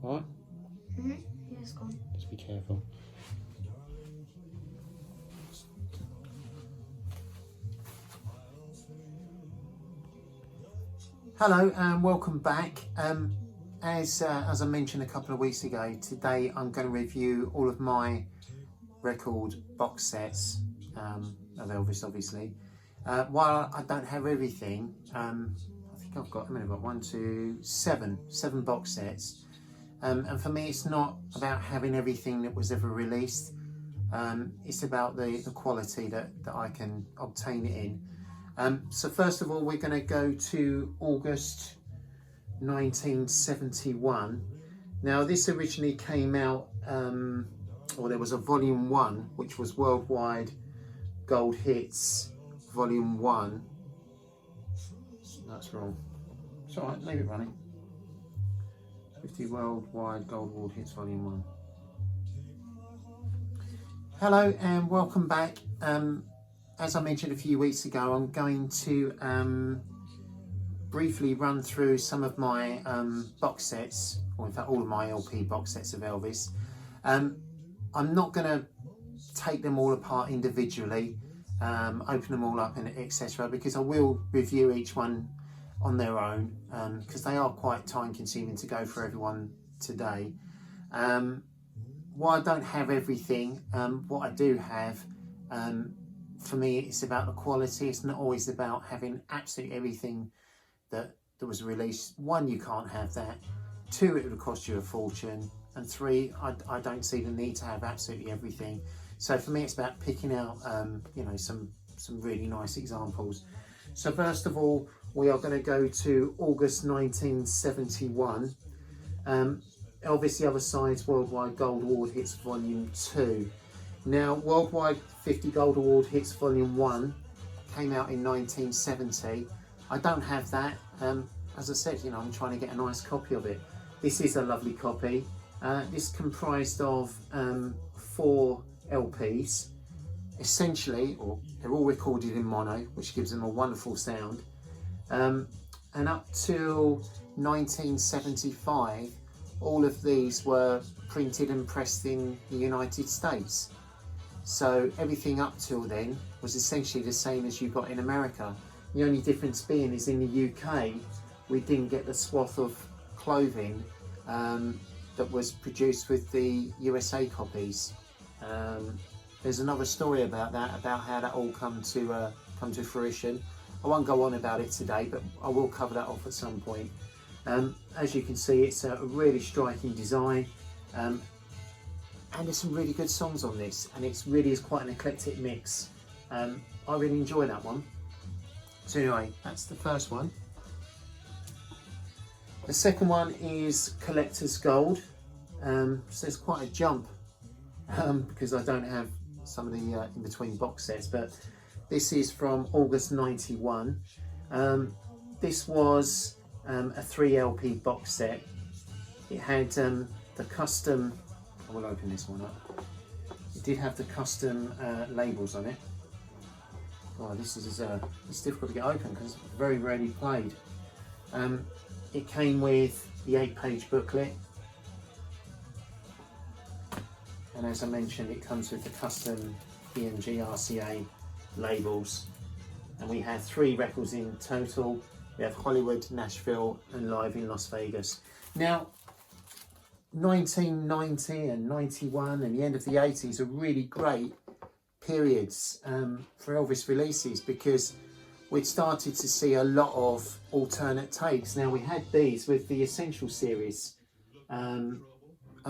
Alright? Yeah, it's gone. Just be careful. Hello and welcome back. As I mentioned a couple of weeks ago, today I'm going to review all of my record box sets of Elvis, obviously. While I don't have everything, I think I've got 7 box sets. And for me, it's not about having everything that was ever released. It's about the quality that I can obtain it in. So first of all, we're going to go to August 1971. Now this originally came out, or there was a volume 1, which was Worldwide Gold Hits volume 1. That's wrong. It's alright, leave it running. 50 Worldwide Gold Award Hits volume 1. Hello and welcome back. As I mentioned a few weeks ago, I'm going to briefly run through some of my box sets, or in fact all of my LP box sets of Elvis. I'm not going to take them all apart individually, open them all up and etc., because I will review each one on their own, because they are quite time consuming to go for everyone today. While I don't have everything, what I do have, for me, it's about the quality. It's not always about having absolutely everything that was released. 1, you can't have that. 2, it would cost you a fortune. And 3, I don't see the need to have absolutely everything. So for me, it's about picking out, you know, some really nice examples. So first of all, we are going to go to August 1971. Elvis The Other Side's Worldwide Gold Award Hits Volume 2. Now, Worldwide 50 Gold Award Hits Volume 1 came out in 1970. I don't have that. As I said, you know, I'm trying to get a nice copy of it. This is a lovely copy. This comprised of 4 LPs, essentially, or they're all recorded in mono, which gives them a wonderful sound. And up till 1975, all of these were printed and pressed in the United States. So everything up till then was essentially the same as you got in America. The only difference being is in the UK, we didn't get the swath of clothing that was produced with the USA copies. There's another story about that, about how that all come to fruition. I won't go on about it today, but I will cover that off at some point. As you can see, it's a really striking design. And there's some really good songs on this, and it really is quite an eclectic mix. I really enjoy that one. So anyway, that's the first one. The second one is Collector's Gold. So there's quite a jump because I don't have some of the in-between box sets, but this is from August 91. This was a 3 LP box set. It had the custom, I will open this one up. It did have the custom labels on it. Oh, this is it's difficult to get open because it's very rarely played. It came with the 8-page booklet, and as I mentioned, it comes with the custom EMG RCA labels. And we had 3 records in total. We have Hollywood, Nashville, and Live in Las Vegas. Now, 1990 and 91 and the end of the 80s are really great periods for Elvis releases, because we'd started to see a lot of alternate takes. Now, we had these with the Essential series, and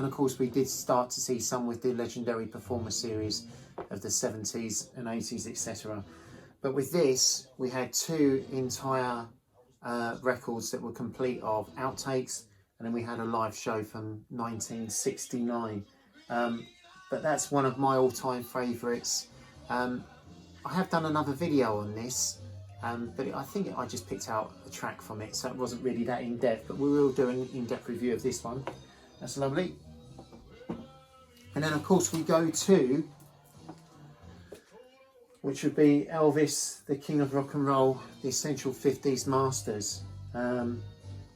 of course we did start to see some with the legendary Performer series of the 70s and 80s, etc. But with this, we had 2 entire records that were complete of outtakes, and then we had a live show from 1969. But that's one of my all-time favourites. I have done another video on this, but I think I just picked out a track from it, so it wasn't really that in-depth, but we will do an in-depth review of this one. That's lovely. And then of course we go to, which would be Elvis, the King of Rock and Roll, the Essential 50s Masters.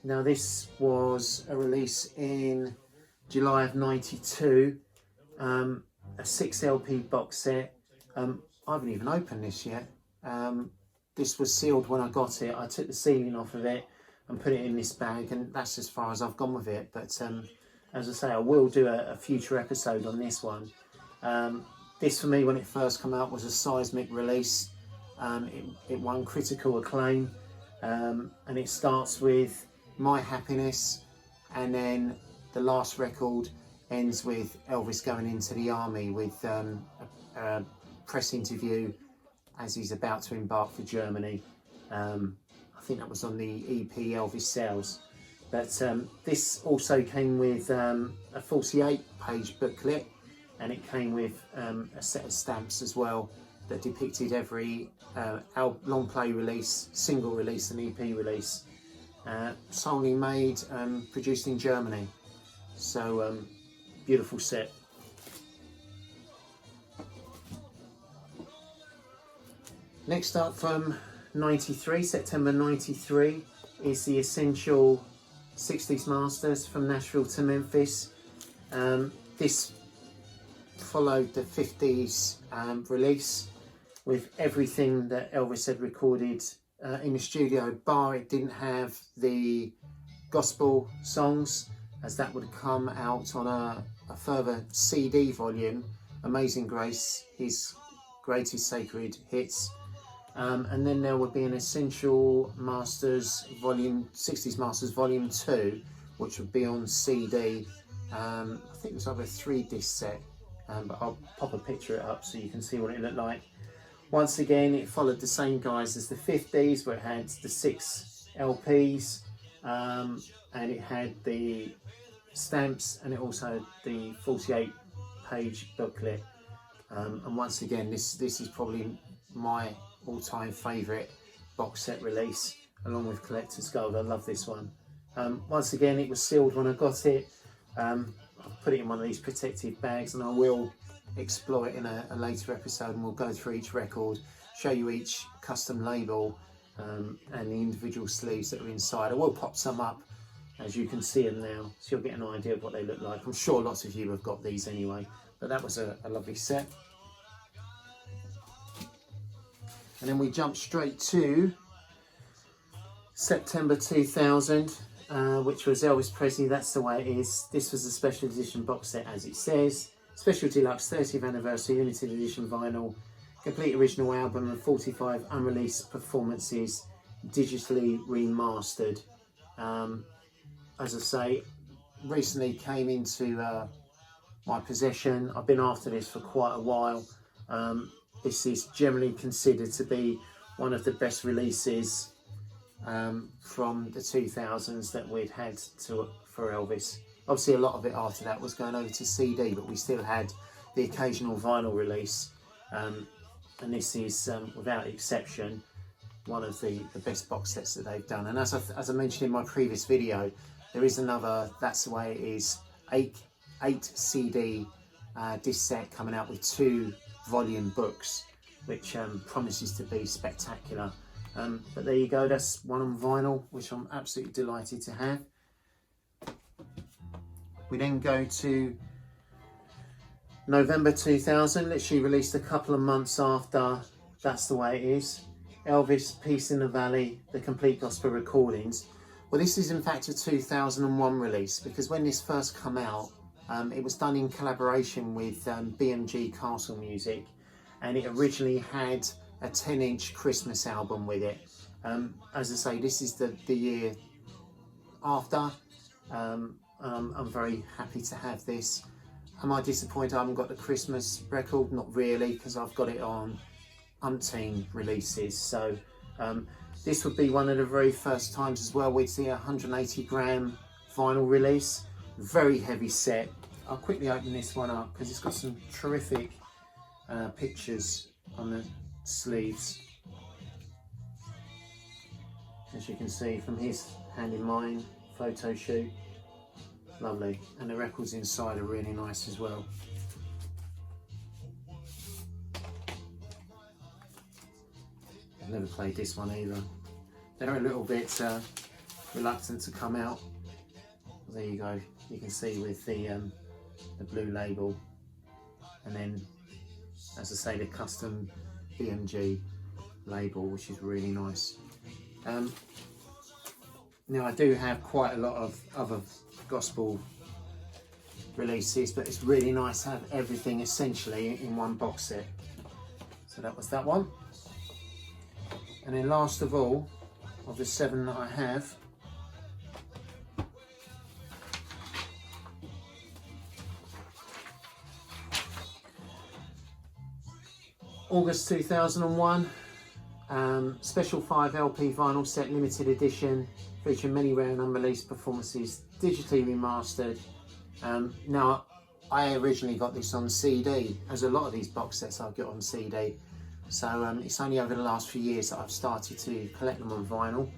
Now this was a release in July of '92, a 6 LP box set. I haven't even opened this yet. This was sealed when I got it. I took the sealing off of it and put it in this bag, and that's as far as I've gone with it. But as I say, I will do a future episode on this one. This for me, when it first came out, was a seismic release. It won critical acclaim, and it starts with My Happiness, and then the last record ends with Elvis going into the army with a press interview as he's about to embark for Germany. I think that was on the EP Elvis Sales. But this also came with a 48-page booklet, and it came with a set of stamps as well that depicted every long play release, single release and EP release, solely made, produced in Germany. So beautiful set. Next up, from '93, September '93, is the Essential 60s Masters from Nashville to Memphis. This followed the 50s release with everything that Elvis had recorded in the studio, bar it didn't have the gospel songs, as that would come out on a further CD volume, Amazing Grace, his greatest sacred hits. And then there would be an Essential Masters Volume 60s Masters Volume 2, which would be on CD. I think it was either a 3-disc set, but I'll pop a picture it up so you can see what it looked like. Once again, it followed the same guise as the 50s, where it had the 6 LPs, and it had the stamps, and it also had the 48-page booklet. And once again, this is probably my all-time favourite box set release, along with Collector's Gold. I love this one. Once again, it was sealed when I got it. I've put it in one of these protective bags, and I will explore it in a later episode, and we'll go through each record, show you each custom label, and the individual sleeves that are inside. I will pop some up as you can see them now, so you'll get an idea of what they look like. I'm sure lots of you have got these anyway, but that was a lovely set. And then we jump straight to September 2000, which was Elvis Presley, That's the Way It Is. This was a special edition box set, as it says. Special Deluxe 30th Anniversary Limited Edition Vinyl, complete original album and 45 unreleased performances, digitally remastered. As I say, recently came into my possession. I've been after this for quite a while. This is generally considered to be one of the best releases from the 2000s that we'd had for Elvis. Obviously, a lot of it after that was going over to CD, but we still had the occasional vinyl release. And this is, without exception, one of the best box sets that they've done. And as I mentioned in my previous video, there is another That's the Way It Is 8 CD disc set coming out with 2 volume books, which promises to be spectacular. But there you go, that's one on vinyl, which I'm absolutely delighted to have. We then go to November 2000, literally released a couple of months after That's the Way It Is. Elvis, Peace in the Valley, the complete gospel recordings. Well, this is in fact a 2001 release, because when this first came out, it was done in collaboration with BMG Castle Music, and it originally had a 10-inch Christmas album with it. As I say, this is the year after. I'm very happy to have this. Am I disappointed I haven't got the Christmas record? Not really, because I've got it on umpteen releases. So this would be one of the very first times as well we'd see a 180 gram vinyl release. Very heavy set. I'll quickly open this one up because it's got some terrific pictures on the sleeves, as you can see from his hand in mine photo shoot. Lovely. And the records inside are really nice as well. I've never played this one either. They're a little bit reluctant to come out. There you go. you can see with the blue label, and then, as I say, the custom BMG label, which is really nice. Now I do have quite a lot of other gospel releases, but it's really nice to have everything essentially in one box set. So that was that one. And then last of all, of the 7 that I have, August 2001, special 5 LP vinyl set, limited edition, featuring many rare and unreleased performances, digitally remastered. Now, I originally got this on CD, as a lot of these box sets I've got on CD. So it's only over the last few years that I've started to collect them on vinyl.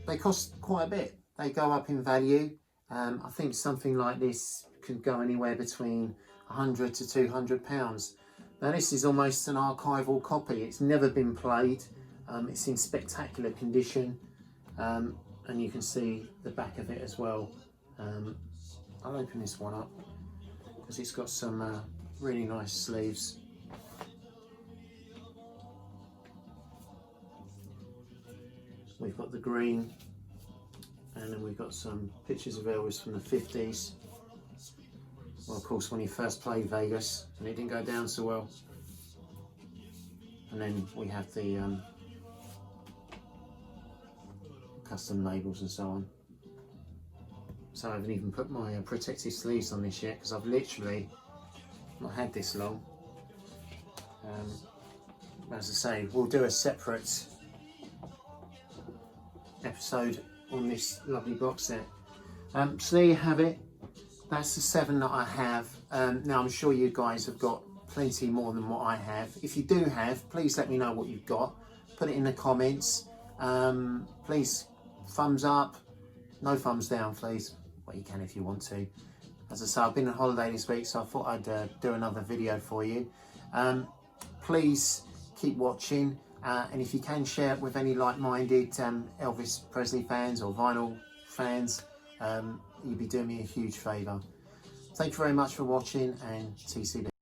They cost quite a bit. They go up in value. I think something like this could go anywhere between £100 to £200. Now this is almost an archival copy. It's never been played. It's in spectacular condition. And you can see the back of it as well. I'll open this one up because it's got some really nice sleeves. We've got the green, and then we've got some pictures of Elvis from the 50s. Well, of course, when he first played Vegas, and it didn't go down so well. And then we have the custom labels and so on. So I haven't even put my protective sleeves on this yet, because I've literally not had this long. As I say, we'll do a separate episode on this lovely box set. So there you have it. That's the 7 that I have. Now I'm sure you guys have got plenty more than what I have. If you do have, please let me know what you've got. Put it in the comments. Please, thumbs up, no thumbs down please. Well, you can if you want to. As I say, I've been on holiday this week, so I thought I'd do another video for you. Please keep watching. And if you can share it with any like-minded Elvis Presley fans or vinyl fans, you'd be doing me a huge favour. Thank you very much for watching, and TCB.